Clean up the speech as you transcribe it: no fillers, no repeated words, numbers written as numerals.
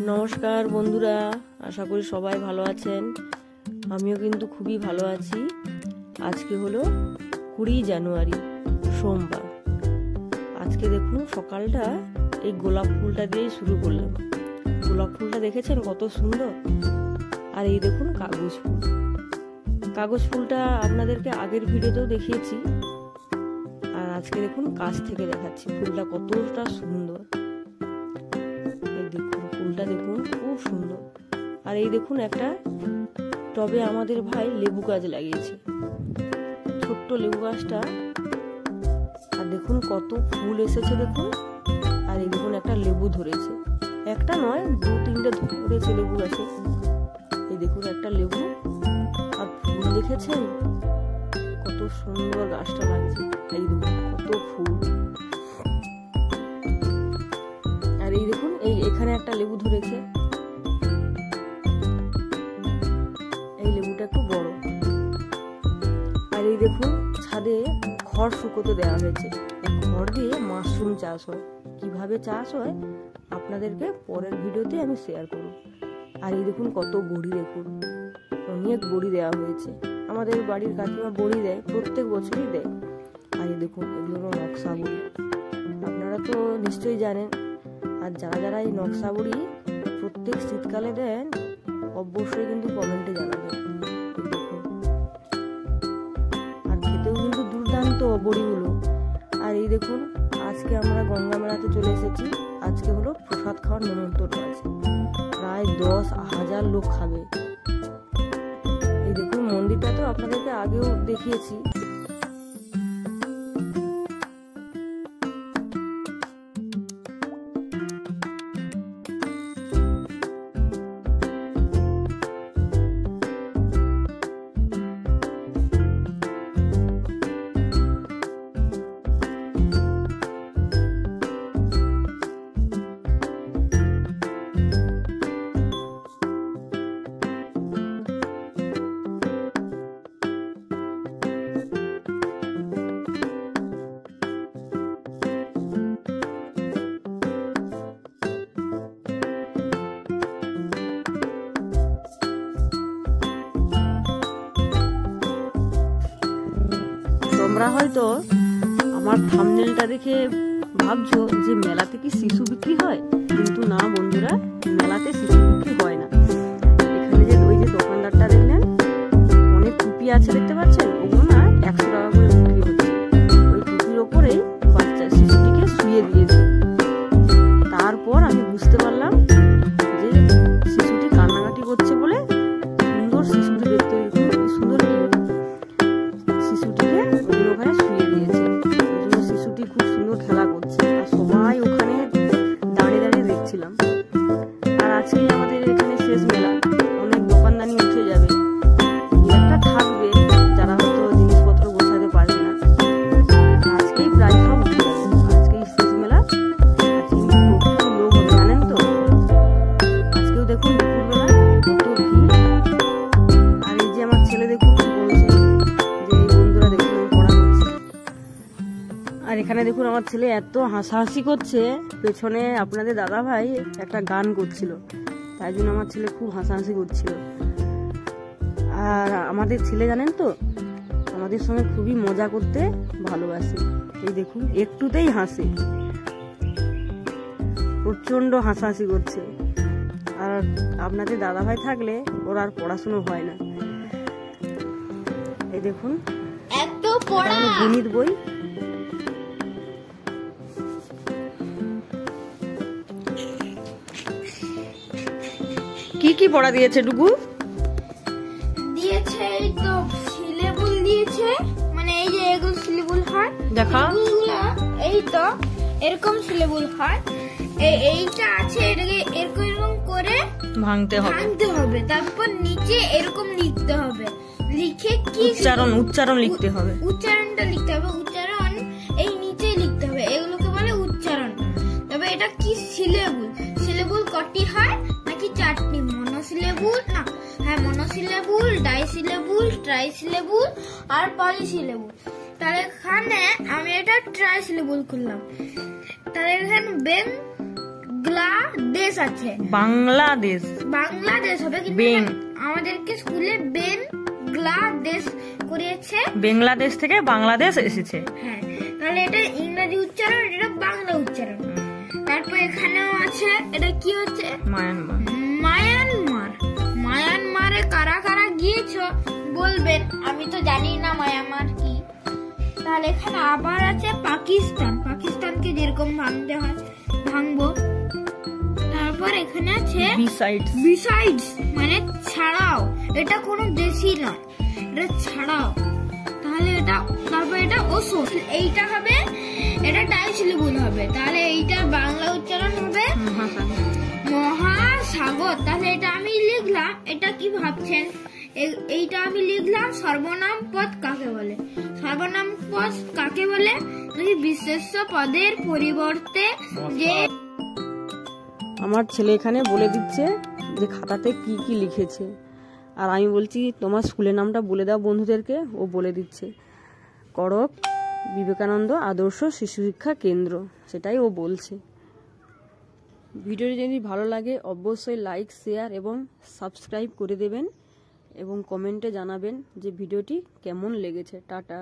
নমস্কার বন্ধুরা, আশা করি সবাই ভালো আছেন। আমিও কিন্তু খুবই ভালো আছি। আজকে হলো 20 জানুয়ারি, সোমবার। আজকে দেখুন সকালটা এই গোলাপ ফুলটা দিয়েই শুরু করলাম। গোলাপ ফুলটা দেখেছেন কত সুন্দর। আর এই দেখুন কাগজ ফুল। কাগজ ফুলটা আপনাদেরকে আগের ভিডিওতেও দেখিয়েছি, আর আজকে দেখুন কাছ থেকে দেখাচ্ছি ফুলটা কতটা সুন্দর। ফুলটা দেখুন খুব সুন্দর। আর এই দেখুন একটা টবে আমাদের ভাই লেবু গাছ লাগিয়েছে, ছোট্ট লেবু গাছটা। আর দেখুন কত ফুল এসেছে দেখুন। আর এই দেখুন একটা লেবু ধরেছে, একটা নয় 2-3টে ধরেছে লেবু গাছে। এই দেখুন একটা লেবু। আর ফুল দেখেছেন কত সুন্দর গাছটা লাগছে। এই দেখুন কত ফুল। আর এই দেখুন এখানে একটা লেবু ধরেছে। এই লেবুটা একটু বড়। আর এই দেখুন ছাদে খড় শুকোতে দেওয়া হয়েছে। খড় দিয়ে মাশরুম চাষ হয়। কিভাবে চাষ হয় আপনাদেরকে পরের ভিডিওতে আমি শেয়ার করব। আর এই দেখুন কত বড়ি, দেখুন অনেক বড়ি দেওয়া হয়েছে। আমাদের বাড়ির কাকিমা বড়ি দেয়, প্রত্যেক বছরই দেয়। আর এই দেখুন এগুলো নকশা বড়ি, আপনারা তো নিশ্চয়ই জানেন। আর যারা যারা এই নকশা বড়ি প্রত্যেক শীতকালে দেন অবশ্যই কিন্তু কমেন্টে জানাবেন। আর খেতেও কিন্তু দুর্দান্ত বড়িগুলো। আর এই দেখুন আজকে আমরা গঙ্গা মেলাতে চলে এসেছি। আজকে হলো প্রসাদ খাওয়ার নিমন্ত্রণ আছে, প্রায় 10,000 লোক খাবে। এই দেখুন মন্দিরটা তো আপনাদেরকে আগেও দেখিয়েছি। তোমরা হয়তো আমার থাম্বনেলটা দেখে ভাবছো যে মেলাতে কি শিশু বিক্রি হয়, কিন্তু না বন্ধুরা, মেলাতে শিশু বিক্রি হয় না। এখানে যে ওই যে দোকানদারটা দেখলেন, অনেক টুপি আছে দেখতে পাচ্ছেন, ওগুলো না 100 টাকা করে বিক্রি হচ্ছে। ওই টুপির ওপরেই বাচ্চা শিশুটিকে শুয়ে দিয়েছে। তারপর আমি বুঝতে পারলাম যে শিশুটি কান্নাকাটি করছে বলে সুন্দর শিশুটি দেখতে সুন্দর শিশুটিকে ওখানে শুয়ে দিয়েছে। ওই জন্য শিশুটি খুব সুন্দর খেলা করছে, আর সবাই ওখানে দাঁড়িয়ে দাঁড়িয়ে দেখছিলাম। আর আজকেই আমাদের এখানে শেষ মেলা, অনেক দোকানদানি উঠে যাবে, একটা থাকবে যারা হয়তো জিনিসপত্র গোছাতে পারবে না। আজকেই প্রায় সব উঠে যাবে, আজকেই শেষ মেলা। আজকে প্রচুর লোক হবে জানেন তো। আজকেও দেখুন দুপুরবেলা কত ভিড়। আর এই যে আমার ছেলে দেখুন বলছে যে এই বন্ধুরা দেখুন আমি পড়া করছি। আর এখানে দেখুন আমার ছেলে এত হাসাহাসি করছে, পেছনে আপনাদের দাদা ভাই একটা গান করছিল, তাই জন্য আমার ছেলে খুব হাসাহাসি করছিল। আর আমাদের ছেলে জানেন তো আমাদের সঙ্গে খুবই মজা করতে ভালোবাসে। এই দেখুন একটুতেই হাসে, প্রচন্ড হাসাহাসি করছে। আর আপনাদের দাদা ভাই থাকলে ওর আর পড়াশুনো হয় না। এই দেখুন এত পড়া, গণিত বই। কি কি পড়া দিয়েছে ডুগু? দিয়েছে এই তো সিলেবল দিয়েছে, মানে এই যে এগুলো সিলেবল হয়, দেখা এই তো এরকম সিলেবল হয়। এইটা আছে, এটাকে এরকম করে ভাঙতে হবে, তারপর নিচে এরকম লিখতে হবে। লিখে কি উচ্চারণ লিখতে হবে, উচ্চারণটা লিখতে হবে। উচ্চারণ এই নিচে লিখতে হবে, এগুলোকে বলে উচ্চারণ। তবে এটা কি সিলেবল, সিলেবল কটি হয় নাকি 4টি? মনোসিলেবল না, হ্যাঁ মনোসিলেবল, ডাইসিলেবল, ট্রাইসিলেবল আর পলিসিলেবল। তাহলে এখানে আমি এটা ট্রাইসিলেবল করলাম। তাহলে এখানে বেন বেনগ্লাদেশ আছে, বাংলাদেশ বাংলাদেশ হবে, কিন্তু আমাদেরকে স্কুলে বেনগ্লাদেশ করিয়েছে, বাংলাদেশ থেকে বাংলাদেশ এসেছে। হ্যাঁ, তাহলে এটা ইংরেজি উচ্চারণ, এটা বাংলা উচ্চারণ। তারপর এখানেও আছে, এটা কি হচ্ছে? মায়ানমার। মায়ানমার। মায়ানমারে কারা কারা গিয়েছো বলবেন, আমি তো জানি না মায়ানমার কি। তাহলে এখানে আবার আছে পাকিস্তান, পাকিস্তানকে যেরকম ভাঙতে হয় ভাঙবো। তারপর এখানে আছে বিসাইডস, মানে ছাড়াও, এটা কোনো দেশই নয়, এটা ছাড়াও। তাহলে এটা, তারপর এটা ওসো, এইটা হবে, এটা ডাইসিলেবল হবে, তাহলে এইটার বাংলা উচ্চারণ হবে মহাসাগর। তাহলে এটা আমি লিখলাম, এটা কি ভাবছেন? এইটা আমি লিখলাম সর্বনাম পদ কাকে বলে। সর্বনাম পদ কাকে বলে? বিশেষ্য পদের পরিবর্তে যে। আমার ছেলে এখানে বলে দিচ্ছে যে খাতাতে কি কি লিখেছে, আর আমি বলছি তোমার স্কুলের নামটা বলে দাও বন্ধুদেরকে। ও বলে দিচ্ছে করক বিবেকানন্দ আদর্শ শিশু শিক্ষা কেন্দ্র, সেটাই ও বলছে। ভিডিওটি যদি ভালো লাগে অবশ্যই লাইক, শেয়ার এবং সাবস্ক্রাইব করে দেবেন এবং কমেন্টে জানাবেন যে ভিডিওটি কেমন লেগেছে। টাটা।